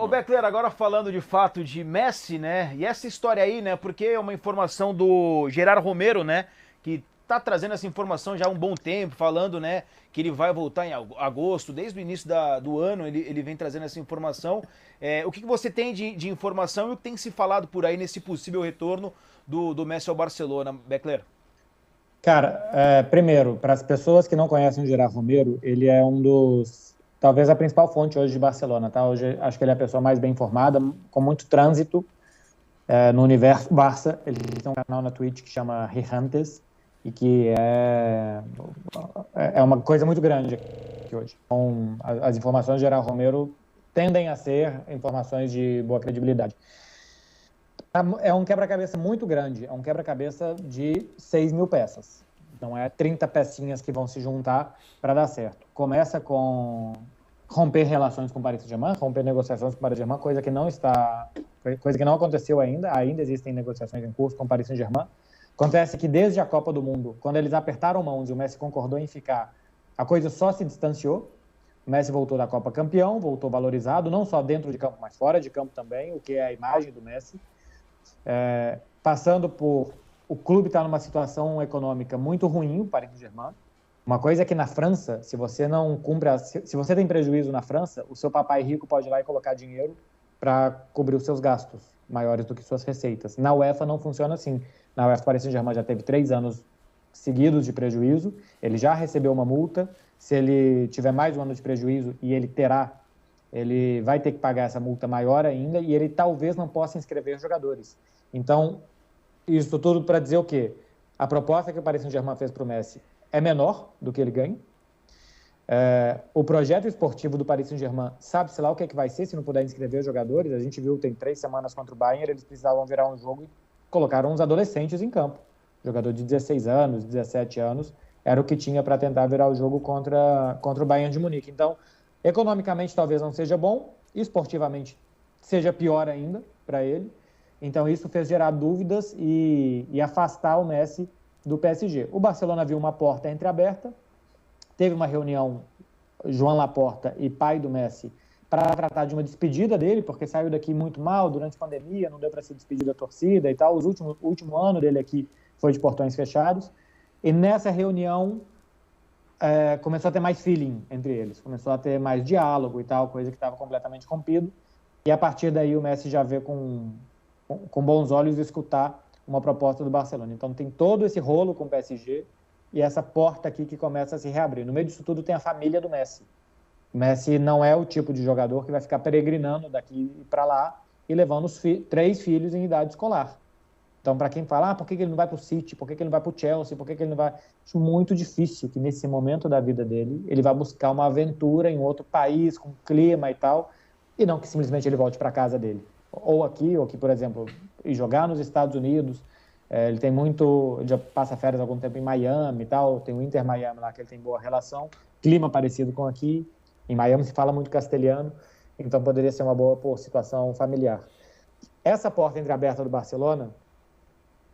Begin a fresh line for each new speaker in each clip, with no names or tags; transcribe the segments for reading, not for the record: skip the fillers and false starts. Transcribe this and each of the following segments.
Ô Beckler, agora falando de fato de Messi, né? E essa história aí, né? Porque é uma informação do Gerard Romero, né? Que tá trazendo essa informação já há um bom tempo, falando, né? Que ele vai voltar em agosto, desde o início do ano ele vem trazendo essa informação. O que você tem de informação e o que tem se falado por aí nesse possível retorno do Messi ao Barcelona, Beckler?
Cara, primeiro, para as pessoas que não conhecem o Gerard Romero, ele é talvez a principal fonte hoje de Barcelona, tá? Hoje acho que ele é a pessoa mais bem informada, com muito trânsito no universo Barça. Ele tem um canal na Twitch que chama Gigantes e que é uma coisa muito grande aqui hoje. Então, as informações de Gerard Romero tendem a ser informações de boa credibilidade. É um quebra-cabeça muito grande, é um quebra-cabeça de 6.000 peças. Não é 30 pecinhas que vão se juntar para dar certo. Começa com romper relações com o Paris Saint-Germain, romper negociações com o Paris Saint-Germain, coisa que não aconteceu ainda existem negociações em curso com o Paris Saint-Germain. Acontece que desde a Copa do Mundo, quando eles apertaram mãos e o Messi concordou em ficar, a coisa só se distanciou. O Messi voltou da Copa campeão, voltou valorizado, não só dentro de campo, mas fora de campo também, o que é a imagem do Messi. Passando por o clube estar numa situação econômica muito ruim, o Paris Saint-Germain. Uma coisa é que na França, se você não cumpre, se você tem prejuízo na França, o seu papai rico pode ir lá e colocar dinheiro para cobrir os seus gastos maiores do que suas receitas. Na UEFA não funciona assim. Na UEFA, o Paris Saint-Germain já teve 3 anos seguidos de prejuízo, ele já recebeu uma multa. Se ele tiver mais um ano de prejuízo, e ele vai ter que pagar essa multa maior ainda, e ele talvez não possa inscrever jogadores. Então, isso tudo para dizer o quê? A proposta que o Paris Saint-Germain fez para o Messi é menor do que ele ganha. O projeto esportivo do Paris Saint-Germain, sabe-se lá o que é que vai ser se não puder inscrever jogadores. A gente viu, tem 3 semanas contra o Bayern, eles precisavam virar um jogo e colocaram uns adolescentes em campo. Jogador de 16 anos, 17 anos, era o que tinha para tentar virar o jogo contra o Bayern de Munique. Então, economicamente talvez não seja bom, esportivamente seja pior ainda para ele. Então isso fez gerar dúvidas e afastar o Messi do PSG. O Barcelona viu uma porta entreaberta, teve uma reunião, Joan Laporta e pai do Messi, para tratar de uma despedida dele, porque saiu daqui muito mal durante a pandemia, não deu para se despedir da torcida e tal. O último ano dele aqui foi de portões fechados. E nessa reunião começou a ter mais feeling entre eles, começou a ter mais diálogo e tal, coisa que estava completamente rompido. E a partir daí o Messi já vê com bons olhos escutar uma proposta do Barcelona. Então tem todo esse rolo com o PSG e essa porta aqui que começa a se reabrir. No meio disso tudo tem a família do Messi. O Messi não é o tipo de jogador que vai ficar peregrinando daqui para lá e levando os 3 filhos em idade escolar. Então, para quem fala, por que ele não vai para o City, por que ele não vai para o Chelsea, por que ele não vai... Acho muito difícil que nesse momento da vida dele, ele vá buscar uma aventura em outro país, com clima e tal, e não que simplesmente ele volte para casa dele. Ou aqui, por exemplo, ir jogar nos Estados Unidos. Ele tem muito... Ele já passa férias há algum tempo em Miami e tal, tem o Inter Miami lá, que ele tem boa relação, clima parecido com aqui. Em Miami se fala muito castelhano, então poderia ser uma boa situação familiar. Essa porta entreaberta do Barcelona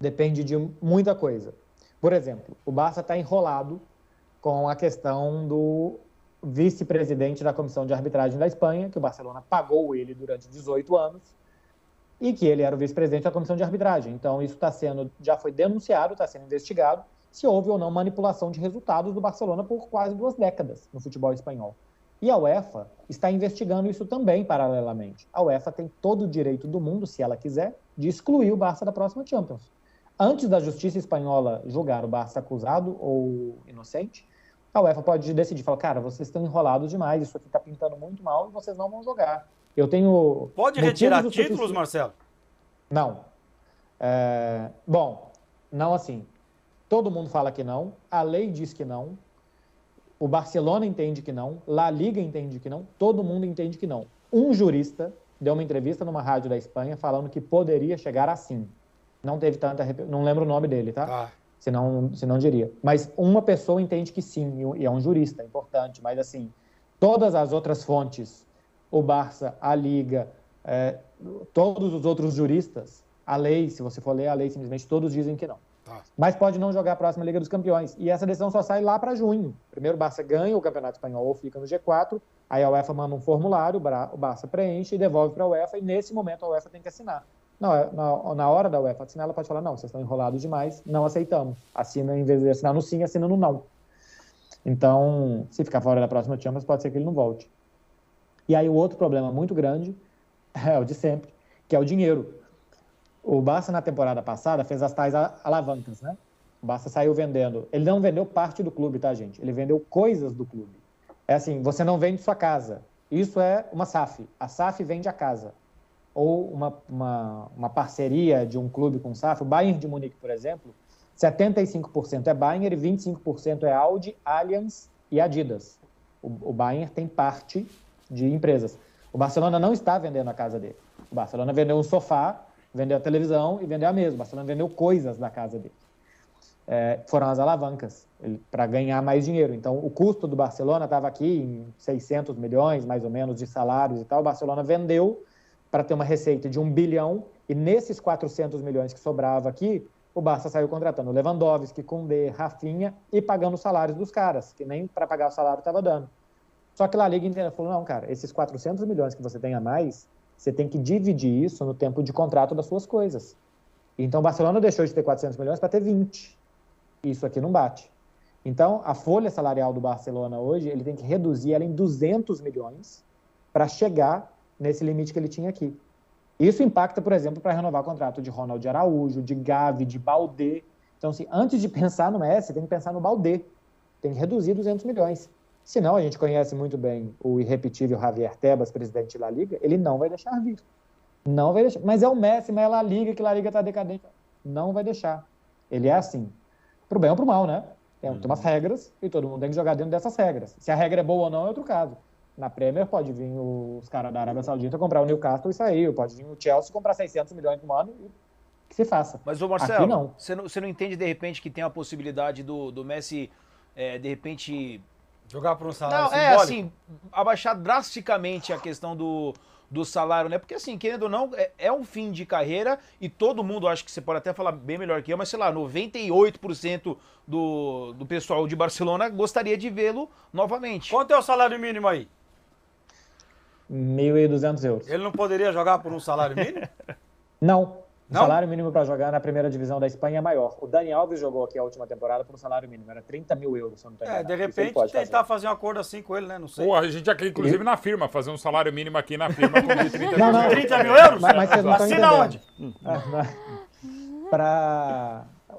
depende de muita coisa. Por exemplo, o Barça está enrolado com a questão do vice-presidente da Comissão de Arbitragem da Espanha, que o Barcelona pagou ele durante 18 anos, e que ele era o vice-presidente da Comissão de Arbitragem. Então, isso já foi denunciado, está sendo investigado, se houve ou não manipulação de resultados do Barcelona por quase 2 décadas no futebol espanhol. E a UEFA está investigando isso também paralelamente. A UEFA tem todo o direito do mundo, se ela quiser, de excluir o Barça da próxima Champions. Antes da justiça espanhola julgar o Barça acusado ou inocente, a UEFA pode decidir, falar, cara, vocês estão enrolados demais, isso aqui está pintando muito mal e vocês não vão jogar. Eu tenho...
Pode retirar títulos, Marcelo?
Não. Bom, não assim. Todo mundo fala que não, a lei diz que não, o Barcelona entende que não, La Liga entende que não, todo mundo entende que não. Um jurista deu uma entrevista numa rádio da Espanha falando que poderia chegar assim. Não teve tanta... Não lembro o nome dele, tá? Senão diria. Mas uma pessoa entende que sim, e é um jurista, é importante. Mas, assim, todas as outras fontes, o Barça, a Liga, todos os outros juristas, a lei, se você for ler a lei, simplesmente todos dizem que não. Mas pode não jogar a próxima Liga dos Campeões. E essa decisão só sai lá para junho. Primeiro o Barça ganha o Campeonato Espanhol ou fica no G4, Aí a UEFA manda um formulário, o Barça preenche e devolve para a UEFA, e nesse momento a UEFA tem que assinar. Na hora da UEFA assinar, ela pode falar, não, vocês estão enrolados demais, não aceitamos. Assina, em vez de assinar no sim, assina no não. Então, se ficar fora da próxima Champions, pode ser que ele não volte. E aí o outro problema muito grande é o de sempre, que é o dinheiro. O Barça, na temporada passada, fez as tais alavancas, né? O Barça saiu vendendo. Ele não vendeu parte do clube, tá, gente? Ele vendeu coisas do clube. É assim, você não vende sua casa. Isso é uma SAF. A SAF vende a casa. Ou uma parceria de um clube com SAF. O Bayern de Munique, por exemplo, 75% é Bayern e 25% é Audi, Allianz e Adidas. O Bayern tem parte de empresas. O Barcelona não está vendendo a casa dele. O Barcelona vendeu um sofá, vendeu a televisão e vendeu a mesa. O Barcelona vendeu coisas da casa dele. Foram as alavancas para ganhar mais dinheiro. Então, o custo do Barcelona estava aqui em 600 milhões, mais ou menos, de salários e tal. O Barcelona vendeu para ter uma receita de 1 bilhão e nesses 400 milhões que sobrava aqui, o Barça saiu contratando Lewandowski, Koundé, Rafinha e pagando os salários dos caras, que nem para pagar o salário estava dando. Só que lá a Liga inteira falou, não, cara, esses 400 milhões que você tem a mais, você tem que dividir isso no tempo de contrato das suas coisas. Então, o Barcelona deixou de ter 400 milhões para ter 20. Isso aqui não bate. Então, a folha salarial do Barcelona hoje, ele tem que reduzir ela em 200 milhões para chegar nesse limite que ele tinha aqui. Isso impacta, por exemplo, para renovar o contrato de Ronald Araújo, de Gavi, de Baldé. Então, assim, antes de pensar no Messi, tem que pensar no Baldé. Tem que reduzir 200 milhões. Senão, a gente conhece muito bem o irrepetível Javier Tebas, presidente da Liga, ele não vai deixar vir. Não vai deixar. Mas é o Messi, mas é La Liga, que La Liga está decadente. Não vai deixar. Ele é assim. Pro bem ou pro mal, né? Tem umas regras e todo mundo tem que jogar dentro dessas regras. Se a regra é boa ou não é outro caso. Na Premier pode vir os caras da Arábia Saudita comprar o Newcastle e sair. Pode vir o Chelsea comprar 600 milhões no ano e que se faça.
Mas, ô Marcelo,
aqui não.
Você não entende de repente que tem a possibilidade do Messi, de repente...
Jogar por um salário
simbólico?
Assim,
abaixar drasticamente a questão do salário, né? Porque assim, querendo ou não, é um fim de carreira e todo mundo, acho que você pode até falar bem melhor que eu, mas sei lá, 98% do pessoal de Barcelona gostaria de vê-lo novamente.
Quanto é o salário mínimo aí?
1.200 euros.
Ele não poderia jogar por um salário mínimo?
Não. O salário mínimo para jogar na primeira divisão da Espanha é maior. O Dani Alves jogou aqui a última temporada por um salário mínimo. Era 30 mil euros, se eu não estou enganado.
De repente tentar fazer um acordo assim com ele, né? Não sei.
Pô, a gente já quer, inclusive, na firma, fazer um salário mínimo aqui na firma com 30 mil
não,
euros.
30 mil euros?
Mas vocês não estão
Assina onde?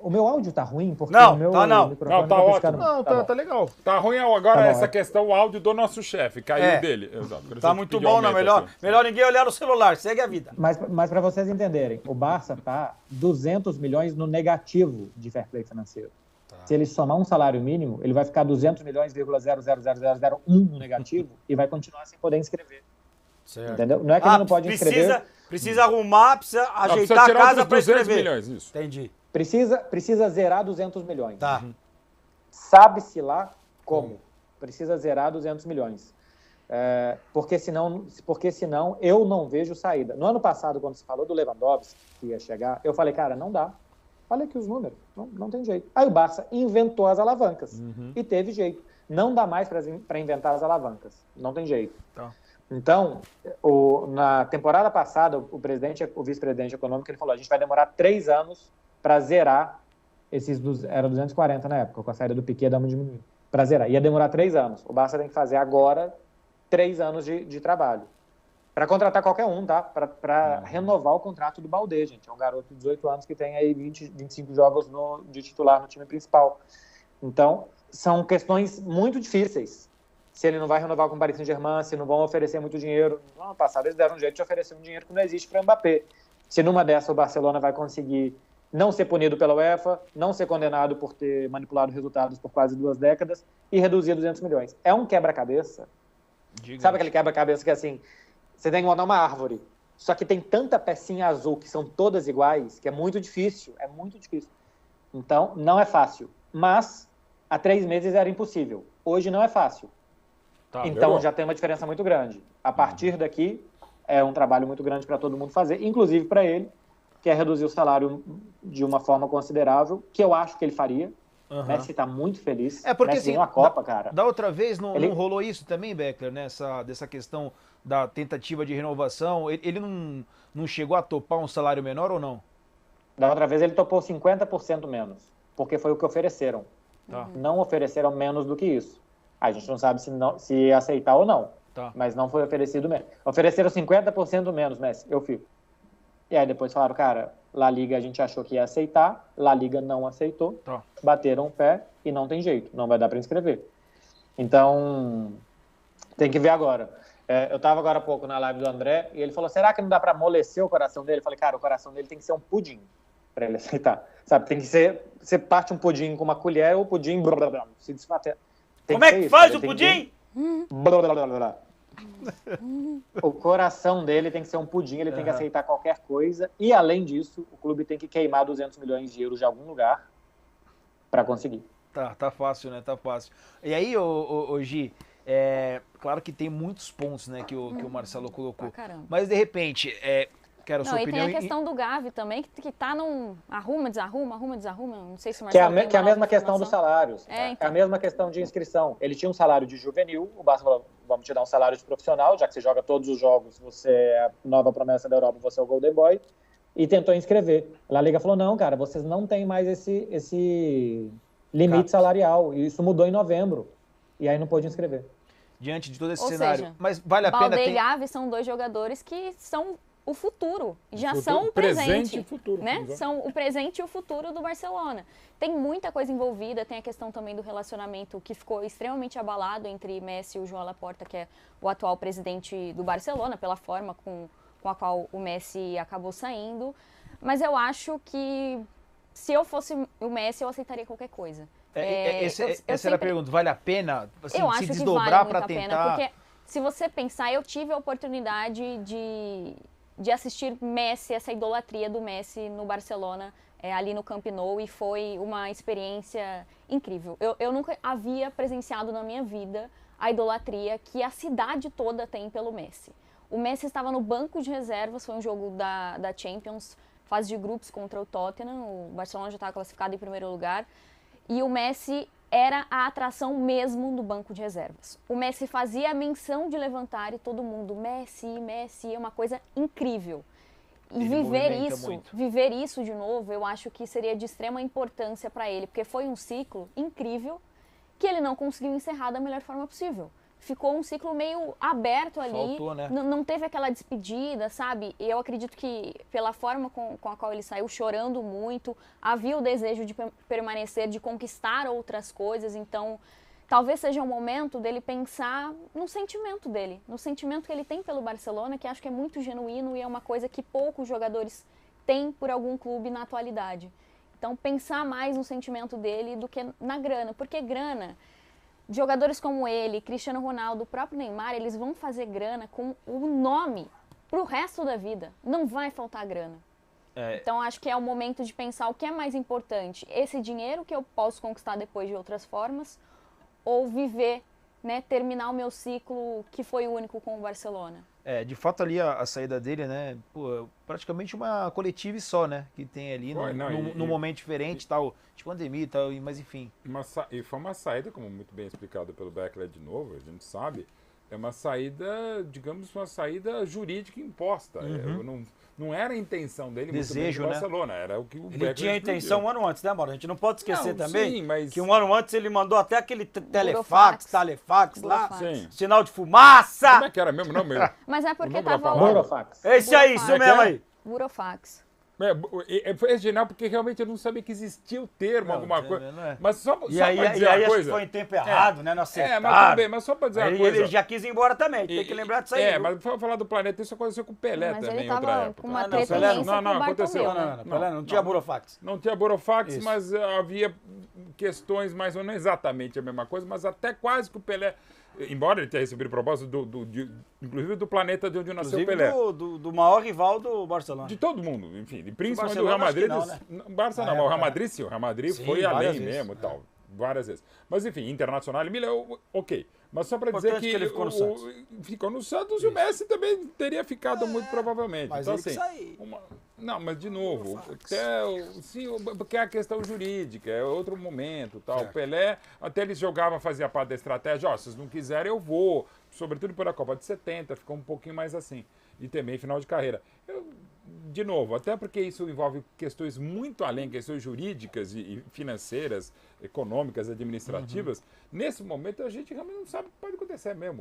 O meu áudio tá ruim? Porque
Não,
o meu
tá não.
microfone
Não, tá ótimo.
Não, tá legal.
Tá ruim agora
Tá bom,
essa questão, o áudio do nosso chefe. Caiu dele. Exato.
Tá muito bom, não. Melhor ninguém olhar no celular. Segue a vida.
Mas para vocês entenderem, o Barça tá 200 milhões no negativo de fair play financeiro. Tá. Se ele somar um salário mínimo, ele vai ficar 200 milhões,0000001 no negativo e vai continuar sem poder inscrever.
Certo.
Entendeu? Não é que ele não pode inscrever.
Precisa arrumar, precisa ajeitar a casa para escrever.
Milhões, isso.
Entendi.
Precisa zerar 200 milhões.
Tá.
Sabe-se lá como. Precisa zerar 200 milhões. Porque senão eu não vejo saída. No ano passado, quando se falou do Lewandowski, que ia chegar, eu falei, cara, não dá. Olha aqui os números, não tem jeito. Aí o Barça inventou as alavancas e teve jeito. Não dá mais para inventar as alavancas. Não tem jeito. Tá. Então, na temporada passada, o vice-presidente econômico, ele falou, a gente vai demorar 3 anos para zerar era 240 na época, com a saída do Piquet, dá uma diminuída. Para zerar. Ia demorar 3 anos. O Barça tem que fazer agora 3 anos de trabalho. Para contratar qualquer um, tá? Para renovar o contrato do Baldé, gente. É um garoto de 18 anos que tem aí 25 jogos de titular no time principal. Então, são questões muito difíceis. Se ele não vai renovar com o Paris Saint-Germain, se não vão oferecer muito dinheiro. No ano passado, eles deram um jeito de oferecer um dinheiro que não existe para o Mbappé. Se numa dessa o Barcelona vai conseguir não ser punido pela UEFA, não ser condenado por ter manipulado resultados por quase 2 décadas e reduzir 200 milhões. É um quebra-cabeça. Sabe aquele quebra-cabeça que, assim, você tem que montar uma árvore, só que tem tanta pecinha azul que são todas iguais, que é muito difícil. Então, não é fácil. Mas, há 3 meses era impossível. Hoje não é fácil. Então, já tem uma diferença muito grande. A partir daqui, é um trabalho muito grande para todo mundo fazer, inclusive para ele, que é reduzir o salário de uma forma considerável, que eu acho que ele faria. Messi tá muito feliz.
É porque
Messi
assim,
ganhou a Copa, cara.
da outra vez não rolou isso também, Beckler, né? Dessa questão da tentativa de renovação. Ele não chegou a topar um salário menor ou não?
Da outra vez ele topou 50% menos, porque foi o que ofereceram.
Tá.
Não ofereceram menos do que isso. A gente não sabe se aceitar ou não,
Tá.
mas não foi oferecido menos. Ofereceram 50% menos, Messi, eu fico. E aí depois falaram, cara, La Liga a gente achou que ia aceitar, La Liga não aceitou,
Tá.
bateram o pé e não tem jeito, não vai dar para inscrever. Então, tem que ver agora. Eu estava agora há pouco na live do André e ele falou, será que não dá para amolecer o coração dele? Eu falei, cara, o coração dele tem que ser um pudim para ele aceitar. Sabe, tem que ser, você parte um pudim com uma colher ou o pudim se desfazer.
Como é que faz o pudim?
O coração dele tem que ser um pudim, ele tem que aceitar qualquer coisa. E, além disso, o clube tem que queimar 200 milhões de euros de algum lugar para conseguir.
Tá fácil, né? Tá fácil. E aí, ô Gi, claro que tem muitos pontos, né, que o Marcelo colocou. Mas, de repente, quero a sua opinião.
E tem a questão do Gavi também, que tá num arruma, desarruma, não sei se o Marcelo
que é a mesma questão dos salários.
Então.
É a mesma questão de inscrição. Ele tinha um salário de juvenil, o Barça falou, vamos te dar um salário de profissional, já que você joga todos os jogos, você é a nova promessa da Europa, você é o Golden Boy, e tentou inscrever. A La Liga falou, não, cara, vocês não têm mais esse limite salarial, e isso mudou em novembro, e aí não pôde inscrever.
Diante de todo esse
Ou
cenário.
seja,
Mas vale a pena...
Balde e Gavi são dois jogadores que são o futuro, são o
presente
presente,
e futuro,
né?
exato.
São o presente e o futuro do Barcelona. Tem muita coisa envolvida, tem a questão também do relacionamento que ficou extremamente abalado entre Messi e o João Laporta, que é o atual presidente do Barcelona, pela forma com a qual o Messi acabou saindo. Mas eu acho que se eu fosse o Messi, eu aceitaria qualquer coisa.
Essa era a pergunta, vale a pena assim,
eu acho
se
que
desdobrar
vale
para
muito a
tentar...
pena, porque se você pensar, eu tive a oportunidade de assistir Messi, essa idolatria do Messi no Barcelona, ali no Camp Nou, e foi uma experiência incrível. Eu nunca havia presenciado na minha vida a idolatria que a cidade toda tem pelo Messi. O Messi estava no banco de reservas, foi um jogo da Champions, fase de grupos contra o Tottenham, o Barcelona já estava classificado em primeiro lugar, e o Messi era a atração mesmo do banco de reservas. O Messi fazia a menção de levantar e todo mundo, Messi, Messi, é uma coisa incrível. E viver isso de novo, eu acho que seria de extrema importância para ele, porque foi um ciclo incrível que ele não conseguiu encerrar da melhor forma possível. Ficou um ciclo meio aberto ali,
faltou, né?
Não teve aquela despedida, sabe? Eu acredito que pela forma com a qual ele saiu, chorando muito, havia o desejo de permanecer, de conquistar outras coisas, então talvez seja o momento dele pensar no sentimento dele, no sentimento que ele tem pelo Barcelona, que acho que é muito genuíno e é uma coisa que poucos jogadores têm por algum clube na atualidade. Então pensar mais no sentimento dele do que na grana, porque grana... Jogadores como ele, Cristiano Ronaldo, o próprio Neymar, eles vão fazer grana com o nome pro resto da vida. Não vai faltar grana. Então, acho que é o momento de pensar o que é mais importante. Esse dinheiro que eu posso conquistar depois de outras formas ou viver, né, terminar o meu ciclo que foi único com o Barcelona.
De fato ali a saída dele, né, praticamente uma coletiva só, né, que tem ali num momento diferente, tal, de pandemia e tal, mas enfim.
E foi uma saída, como muito bem explicado pelo Beckler de novo, a gente sabe, é uma saída, digamos, uma saída jurídica imposta. Não era a intenção dele,
desejo,
muito bem, do Barcelona, era o que o Beckler
Ele tinha a intenção um ano antes, né, Mauro? A gente não pode esquecer também
mas...
que um ano antes ele mandou até aquele telefax lá,
sim.
Sinal de fumaça.
Como é que era mesmo? Não, mesmo.
Mas é porque tava...
Burofax.
Esse aí, isso mesmo aí.
Burofax.
Foi genial porque realmente eu não sabia que existia o termo, alguma coisa. Mas só pra dizer
aí
uma
acho
coisa.
que foi em tempo errado, né? Não acertaram.
Mas tudo bem, mas só pra dizer uma coisa.
Ele já quis ir embora também, tem que lembrar disso aí.
Mas foi falar do Planeta, isso aconteceu com o Pelé
mas
também
ele
em outra
tava
época.
com uma
Pelé
treta imensa com o
aconteceu.
Bartomeu.
Não tinha burofax.
Não tinha burofax,
Isso.
mas havia questões mais ou menos exatamente a mesma coisa, mas até quase que o Pelé... Embora ele tenha recebido proposta, inclusive do planeta de onde nasceu o Pelé.
Do maior rival do Barcelona.
De todo mundo, enfim. Principalmente do Real Madrid. O Barça não, mas o Real Madrid sim. O Real Madrid foi além mesmo e tal. Várias vezes. Mas enfim, Internacional, ok. Mas só para dizer
Importante que ele ficou no Santos.
Ficou no Santos e o Messi também teria ficado muito provavelmente.
Mas
então,
ele que
assim,
saiu.
não, mas de novo, porque é a questão jurídica, é outro momento, tal. O Pelé, até ele jogava, fazia parte da estratégia, ó, se vocês não quiserem eu vou, sobretudo por a Copa de 70, ficou um pouquinho mais assim. E também final de carreira. De novo, até porque isso envolve questões muito além, questões jurídicas e financeiras, econômicas, administrativas, nesse momento a gente realmente não sabe o que pode acontecer mesmo.